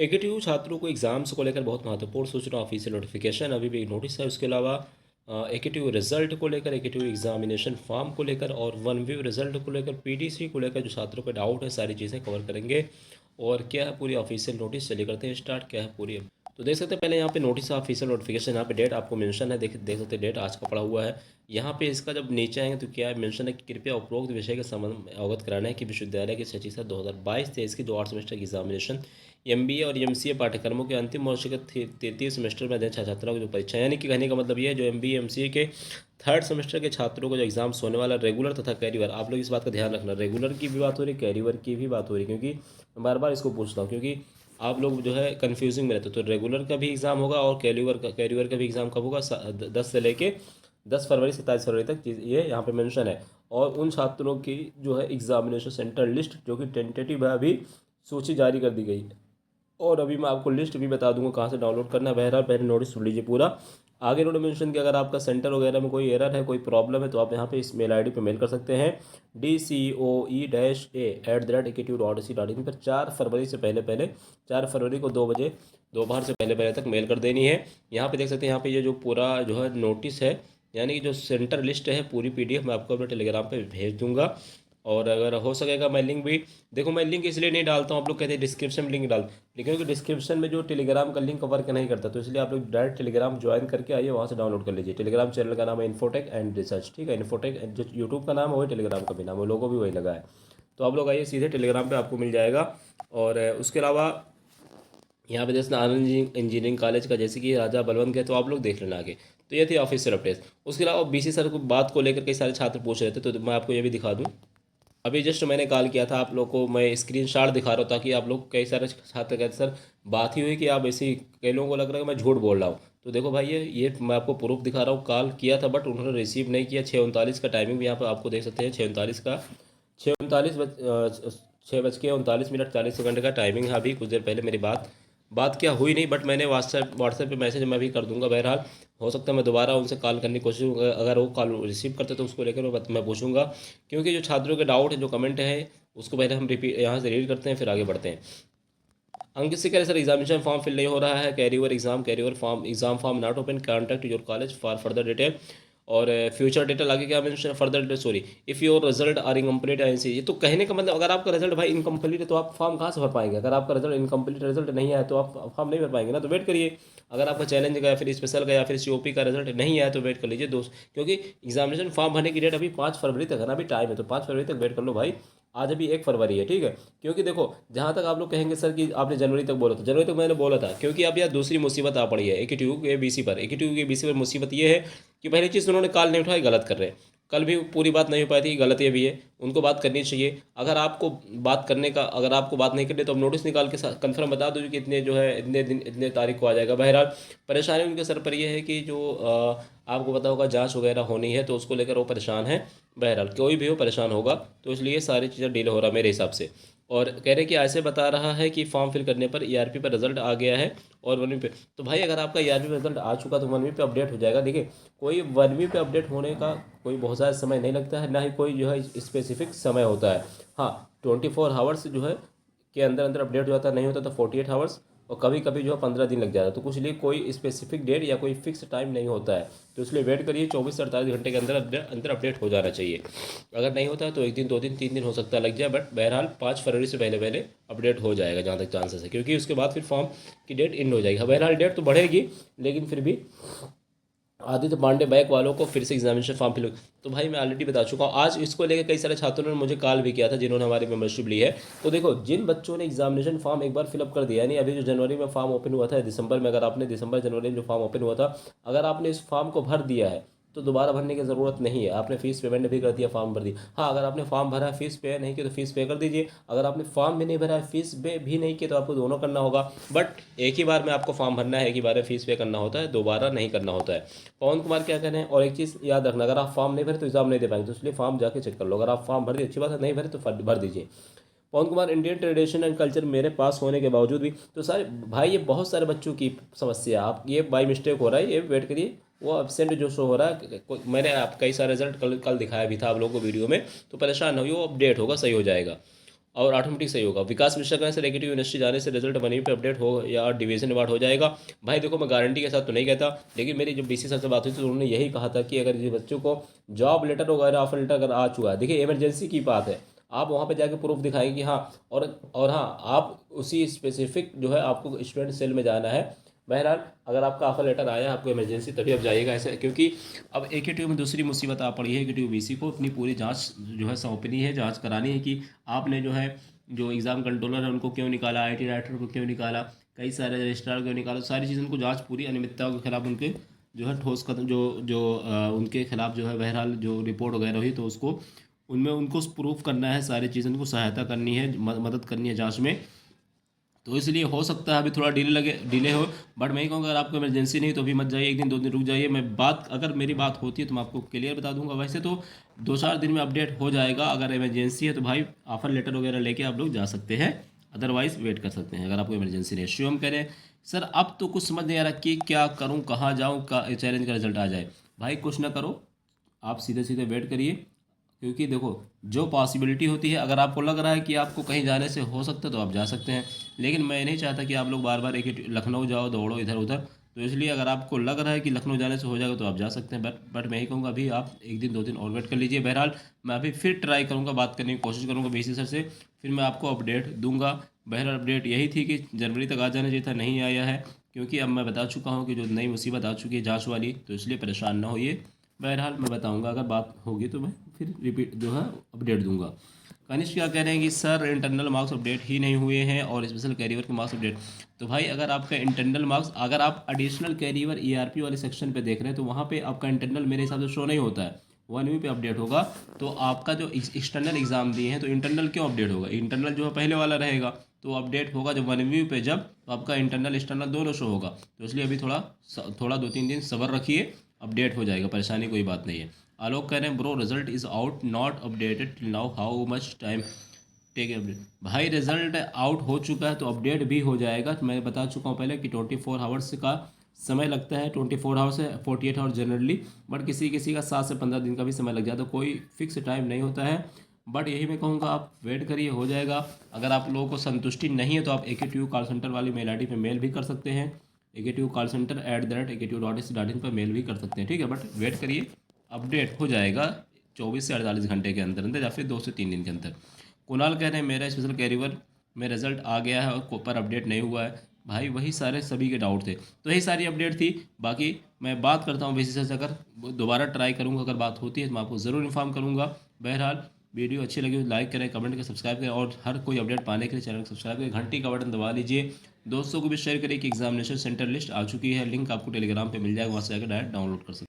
AKTU छात्रों को exams को लेकर बहुत महत्वपूर्ण सूचना ऑफिशियल नोटिफिकेशन अभी भी एक नोटिस है। उसके अलावा एकेटीयू रिजल्ट को लेकर, एकेटीयू एग्जामिनेशन फॉर्म को लेकर और वन व्यू रिजल्ट को लेकर, पीडीसी को लेकर जो छात्रों का डाउट है, सारी चीज़ें कवर करेंगे। और क्या है पूरी ऑफिशियल नोटिस, चलिए करते हैं स्टार्ट। क्या है पूरी, तो देख सकते हैं पहले यहाँ पे नोटिस ऑफिशियल नोटिफिकेशन, यहाँ पे डेट आपको मेंशन है, देख सकते हैं डेट आज का पड़ा हुआ है। यहाँ पे इसका जब नीचे आएंगे तो क्या मेंशन है कि कृपया उपरोक्त विषय के संबंध में अवगत कराना है कि विश्वविद्यालय के शैक्षिक सत्र 2022-23 की जो 8 सेमेस्टर की एग्जामिनेशन एमबीए और एमसीए पाठ्यक्रमों के अंतिम वर्ष के तृतीय सेमेस्टर में अध्ययन छात्रों की जो परीक्षा, यानी कि कहने का मतलब ये है जो एमबीए एमसीए के थर्ड सेमेस्टर के छात्रों को जो एग्जाम्स होने वाला रेगुलर तथा कैरियर, आप लोग इस बात का ध्यान रखना, रेगुलर की भी बात हो रही, कैरियर की भी बात हो रही, क्योंकि मैं बार बार इसको पूछता हूँ क्योंकि आप लोग जो है कन्फ्यूजिंग में रहते हो। तो रेगुलर का भी एग्ज़ाम होगा और कैरियर का भी एग्ज़ाम कब होगा, 10 से लेके 10 फरवरी 27 फरवरी तक ये यहाँ पे मेंशन है। और उन छात्रों की जो है एग्जामिनेशन सेंटर लिस्ट जो कि टेंटेटिव है, अभी सूची जारी कर दी गई है। और अभी मैं आपको लिस्ट भी बता दूंगा कहाँ से डाउनलोड करना है। बहरहाल पहले नोटिस सुन लीजिए पूरा। आगे इन्होंने मेंशन किया अगर आपका सेंटर वगैरह में कोई एरर है, कोई प्रॉब्लम है, तो आप यहाँ पे इस मेल आईडी पे मेल कर सकते हैं DCOE-A@eketu.ac.in पर 4 फरवरी से पहले 4 फरवरी को 2 बजे दोपहर से पहले तक मेल कर देनी है। यहाँ पे देख सकते हैं, यहाँ पे ये जो पूरा जो है नोटिस है, यानी कि जो सेंटर लिस्ट है पूरी पीडीएफ मैं आपको अपने टेलीग्राम पे भेज दूंगा। और अगर हो सकेगा मैं लिंक भी, देखो मैं लिंक इसलिए नहीं डालता हूँ, आप लोग कहते हैं डिस्क्रिप्शन में लिंक डाल, लेकिन क्योंकि डिस्क्रिप्शन में जो टेलीग्राम का लिंक वर्क नहीं करता, तो इसलिए आप लोग डायरेक्ट टेलीग्राम ज्वाइन करके आइए, वहाँ से डाउनलोड कर लीजिए। टेलीग्राम चैनल का नाम है इन्फोटेक एंड रिसर्च, ठीक है। इन्फोटेक जो यूट्यूब का नाम है वही टेलीग्राम का भी नाम है, लोगो भी वही लगा है। तो आप लोग आइए सीधे टेलीग्राम पर, आपको मिल जाएगा। और उसके अलावा यहाँ पे जैसे आनंद इंजीनियरिंग कॉलेज का जैसे कि राजा बलवंत है, तो आप लोग देख लेना आगे। तो ये थी ऑफिशियल अपडेट। उसके अलावा बीसी सर को बात को लेकर कई सारे छात्र पूछ रहे थे, तो मैं आपको ये भी दिखा दूँ। अभी जस्ट मैंने कॉल किया था आप लोग को, मैं स्क्रीनशॉट दिखा रहा हूँ ताकि आप लोग, कई सारे छात्र कहते सर बात ही हुई कि आप ऐसे ही, कई लोगों को लग रहा है कि मैं झूठ बोल रहा हूँ। तो देखो भाई ये मैं आपको प्रूफ दिखा रहा हूँ, कॉल किया था बट उन्होंने रिसीव नहीं किया। 6:39 का टाइमिंग भी यहाँ पर आपको देख सकते हैं, 6:39 का, 6:39 40 सेकंड का टाइमिंग है। अभी कुछ देर पहले मेरी बात क्या हुई नहीं, बट मैंने व्हाट्सएप पे मैसेज मैं भी कर दूंगा। बहरहाल हो सकता है मैं दोबारा उनसे कॉल करने की कोशिश करूँगा, अगर वो कॉल रिसीव करते तो उसको लेकर मैं पूछूंगा। क्योंकि जो छात्रों के डाउट है, जो कमेंट है, उसको पहले हम रिपीट यहाँ से रीड करते हैं, फिर आगे बढ़ते हैं। अंकित से कह रहे सर एग्जामिनेशन फॉर्म फिल नहीं हो रहा है, career form exam form not open, contact your college for further detail. और फ्यूचर डिटेल आगे क्या mention, further detail sorry if your result are incomplete NC. ये तो कहने का मतलब अगर आपका रिजल्ट भाई इनकम्प्लीट है तो आप फॉर्म कहाँ से भर पाएंगे। अगर आपका रिजल्ट इनकम्प्लीट रिजल्ट नहीं आया तो आप फॉर्म नहीं भर पाएंगे ना, तो वेट करिए। अगर आपका चैलेंज का या फिर स्पेशल का या फिर सीओपी का रिजल्ट नहीं आया तो वेट कर लीजिए दोस्त, क्योंकि एग्जामिनेशन फॉर्म भरने की डेट अभी 5 फरवरी तक है ना, अभी टाइम है, तो 5 फरवरी तक वेट कर लो भाई। आज अभी 1 फरवरी है, ठीक है। क्योंकि देखो जहाँ तक आप लोग कहेंगे सर कि आपने जनवरी तक बोला था, जनवरी तक मैंने बोला था, क्योंकि अब यार दूसरी मुसीबत आ पड़ी है एकेटीयू के बीसी पर। एकेटीयू के बीसी पर मुसीबत ये है कि पहली चीज़ उन्होंने कॉल नहीं उठाई, गलत कर रहे हैं। कल भी पूरी बात नहीं हो पाई थी, गलत ये भी है, उनको बात करनी चाहिए। अगर आपको बात करने का, अगर आपको बात नहीं करनी तो अब नोटिस निकाल के कंफर्म बता दो कि इतने जो है इतने दिन इतने तारीख को आ जाएगा। बहरहाल परेशानी उनके सर पर यह है कि जो आपको पता होगा जांच वगैरह होनी है, तो उसको लेकर वो परेशान है। बहरहाल कोई भी हो परेशान होगा, तो इसलिए सारी चीज़ें डिले हो रहा है मेरे हिसाब से। और कह रहे कि ऐसे बता रहा है कि फॉर्म फिल करने पर ईआरपी पर रिजल्ट आ गया है और 1वीं पे। तो भाई अगर आपका ईआरपी पर रिजल्ट आ चुका तो 1वीं पे अपडेट हो जाएगा। देखिए कोई 1वीं पे अपडेट होने का कोई बहुत ज़्यादा समय नहीं लगता है, ना ही कोई जो है स्पेसिफिक समय होता है। हाँ 24 आवर्स जो है के अंदर अंदर अपडेट हो जाता है, नहीं होता तो 48 आवर्स, और कभी कभी जो है 15 दिन लग जाता है। तो कुछ लिए कोई स्पेसिफिक डेट या कोई फिक्स टाइम नहीं होता है, तो इसलिए वेट करिए। 24 से 48 घंटे के अंदर अंदर अपडेट हो जाना चाहिए। अगर नहीं होता है तो 1 दिन 2 दिन 3 दिन हो सकता है लग जाए, बट बहरहाल 5 फरवरी से पहले अपडेट हो जाएगा जहाँ तक चांसेस है, क्योंकि उसके बाद फिर फॉर्म की डेट एंड हो जाएगी। हाँ, बहरहाल डेट तो बढ़ेगी, लेकिन फिर भी आदित्य पांडे बैक वालों को फिर से एग्जामिनेशन फॉर्म फिल, तो भाई मैं ऑलरेडी बता चुका हूँ। आज इसको लेकर कई सारे छात्रों ने मुझे कॉल भी किया था जिन्होंने हमारी मेंबरशिप ली है। तो देखो जिन बच्चों ने एग्जामिनेशन फॉर्म एक बार फिलअप कर दिया, यानी अभी जो जनवरी में फॉर्म ओपन हुआ था, दिसंबर में, अगर आपने दिसंबर जनवरी में जो फॉर्म ओपन हुआ था, अगर आपने इस फॉर्म को भर दिया है तो दोबारा भरने की ज़रूरत नहीं है। आपने फीस पेमेंट भी कर दिया, फॉर्म भर दिया। हाँ अगर आपने फॉर्म भरा है, फीस पे नहीं की तो फीस पे कर दीजिए। अगर आपने फॉर्म भी नहीं भरा है, फीस पे भी नहीं की, तो आपको दोनों करना होगा। बट एक ही बार में आपको फॉर्म भरना है, एक ही बार में फीस पे करना होता है, दोबारा नहीं करना होता है। पवन कुमार क्या कहना है, और एक चीज़ याद रखना, अगर आप फॉर्म नहीं भरे तो एग्जाम नहीं दे पाएंगे, तो इसलिए फॉर्म जाके चेक कर लो। अगर आप फॉर्म भर दिए अच्छी बात है, नहीं भरे तो भर दीजिए। Pawan Kumar Indian tradition and culture मेरे पास होने के बावजूद भी, तो सारे भाई ये बहुत सारे बच्चों की समस्या, आप ये बाई मिस्टेक हो रहा है, ये वेट करिए। वो एब्सेंट जो शो हो रहा है, मैंने आप कई सारे रिजल्ट कल दिखाया भी था आप लोगों को वीडियो में, तो परेशान हो, वो अपडेट होगा, सही हो जाएगा। और ऑटोमेटिक सही होगा। विकास मिश्रा का सर नेगेटिव यूनिवर्सिटी जाने से रिजल्ट वहीं पे अपडेट हो या डिवीजन अवार्ड हो जाएगा। भाई देखो, मैं गारंटी के साथ तो नहीं कहता, लेकिन मेरी जब बीसी सर से बात हुई तो उन्होंने यही कहा था कि अगर ये बच्चों को जॉब लेटर वगैरह ऑफर लेटर अगर आ चुका है, देखिए इमरजेंसी की बात है, आप वहाँ पे जाके प्रूफ दिखाएंगे कि हाँ, और हाँ, आप उसी स्पेसिफिक जो है आपको स्टूडेंट सेल में जाना है। बहरहाल अगर आपका ऑफर लेटर आया आपको इमरजेंसी, तभी आप जाइएगा ऐसे, क्योंकि अब AKTU में दूसरी मुसीबत आ पड़ी है। AKTU BC को अपनी पूरी जांच जो है सौंपनी है, जांच करानी है कि आपने जो है जो एग्ज़ाम कंट्रोलर है उनको क्यों निकाला, IT राइटर को क्यों निकाला, कई सारे रजिस्ट्रार क्यों निकाला, सारी चीज़ उनको जांच पूरी अनियमितताओं के खिलाफ उनके जो है ठोस कदम जो जो उनके खिलाफ जो है बहरहाल जो रिपोर्ट वगैरह हुई तो उसको उनमें उनको प्रूफ करना है, सारी चीज़ें उनको सहायता करनी है, मदद करनी है जांच में। तो इसलिए हो सकता है अभी थोड़ा डिले हो, बट मैं ही कहूँगा अगर आपको इमरजेंसी नहीं तो अभी मत जाइए, एक दिन दो दिन रुक जाइए। मैं बात अगर मेरी बात होती है तो मैं आपको क्लियर बता दूंगा, वैसे तो 2-4 दिन में अपडेट हो जाएगा। अगर इमरजेंसी है तो भाई ऑफर लेटर वगैरह लेके आप लोग जा सकते हैं, अदरवाइज वेट कर सकते हैं अगर आपको इमरजेंसी नहीं है। शिवम कह रहे हैं सर अब तो कुछ समझ नहीं आ रहा कि क्या करूँ, कहाँ जाऊँ, का चैलेंज का रिजल्ट आ जाए। भाई कुछ ना करो, आप सीधे सीधे वेट करिए, क्योंकि देखो जो पॉसिबिलिटी होती है, अगर आपको लग रहा है कि आपको कहीं जाने से हो सकता है तो आप जा सकते हैं, लेकिन मैं नहीं चाहता कि आप लोग बार बार एक ही लखनऊ जाओ दौड़ो इधर उधर। तो इसलिए अगर आपको लग रहा है कि लखनऊ जाने से हो जाएगा तो आप जा सकते हैं, बट मैं ही कहूँगा अभी आप एक दिन दो दिन और वेट कर लीजिए। बहरहाल मैं अभी फिर ट्राई करूँगा, बात करने की कोशिश करूँगा BC सर से, फिर मैं आपको अपडेट दूंगा। बहरहाल अपडेट यही थी कि जनवरी तक आ जाना चाहिए था, नहीं आया है, क्योंकि अब मैं बता चुका हूँ कि जो नई मुसीबत आ चुकी है जाँच वाली, तो इसलिए परेशान ना होइए। बहरहाल मैं बताऊंगा, अगर बात होगी तो मैं फिर रिपीट जो है अपडेट दूंगा। कनिष्क क्या कह रहे हैं कि सर इंटरनल मार्क्स अपडेट ही नहीं हुए हैं और स्पेशल कैरियर के मार्क्स अपडेट। तो भाई अगर आपका इंटरनल मार्क्स, अगर आप एडिशनल कैरियर ERP वाले सेक्शन पे देख रहे हैं तो वहाँ पे आपका इंटरनल मेरे हिसाब से शो नहीं होता है, 1 वीक पे अपडेट होगा। तो आपका जो एक्सटर्नल एग्ज़ाम दिए हैं तो इंटरनल क्यों अपडेट होगा, इंटरनल जो है पहले वाला रहेगा, तो अपडेट होगा जब 1 वीक पे, जब तो आपका इंटरनल एक्सटर्नल दोनों शो होगा। तो इसलिए अभी थोड़ा थोड़ा 2-3 दिन सब्र रखिए, अपडेट हो जाएगा, परेशानी कोई बात नहीं है। आलोक कह रहे हैं bro result is out not updated till now, how much time take update. भाई रिजल्ट आउट हो चुका है तो अपडेट भी हो जाएगा। तो मैं बता चुका हूँ पहले कि 24 आवर्स का समय लगता है, 24 आवर्स से 48 आवर्स जनरली, बट किसी किसी का 7 से 15 दिन का भी समय लग जाता है, तो कोई फिक्स टाइम नहीं होता है। बट यही मैं कहूँगा आप वेट करिए, हो जाएगा। अगर आप लोगों को संतुष्टि नहीं है तो आप AKTU कॉल सेंटर वाली मेल ID पे मेल भी कर सकते हैं, AKTU कॉल सेंटर @aktu.ac.in पर मेल भी कर सकते हैं, ठीक है। बट वेट करिए, अपडेट हो जाएगा 24 से 48 घंटे के अंदर अंदर या फिर 2 से 3 दिन के अंदर। कुणाल कह रहे हैं मेरा स्पेशल कैरियर में रिजल्ट आ गया है और पर अपडेट नहीं हुआ है। भाई वही सारे सभी के डाउट थे, तो यही सारी अपडेट थी। बाकी मैं बात करता हूँ BC से, अगर दोबारा ट्राई करूँगा, अगर बात होती है तो मैं आपको ज़रूर इन्फॉर्म करूँगा। बहरहाल वीडियो अच्छी लगी तो लाइक करें, कमेंट करें, सब्सक्राइब करें, और हर कोई अपडेट पाने के लिए चैनल को सब्सक्राइब करें, घंटी का बटन दबा लीजिए। दोस्तों को भी शेयर करें कि एग्जामिनेशन सेंटर लिस्ट आ चुकी है, लिंक आपको टेलीग्राम पे मिल जाएगा, वहाँ से जाकर डायरेक्ट डाउनलोड कर सकते हैं।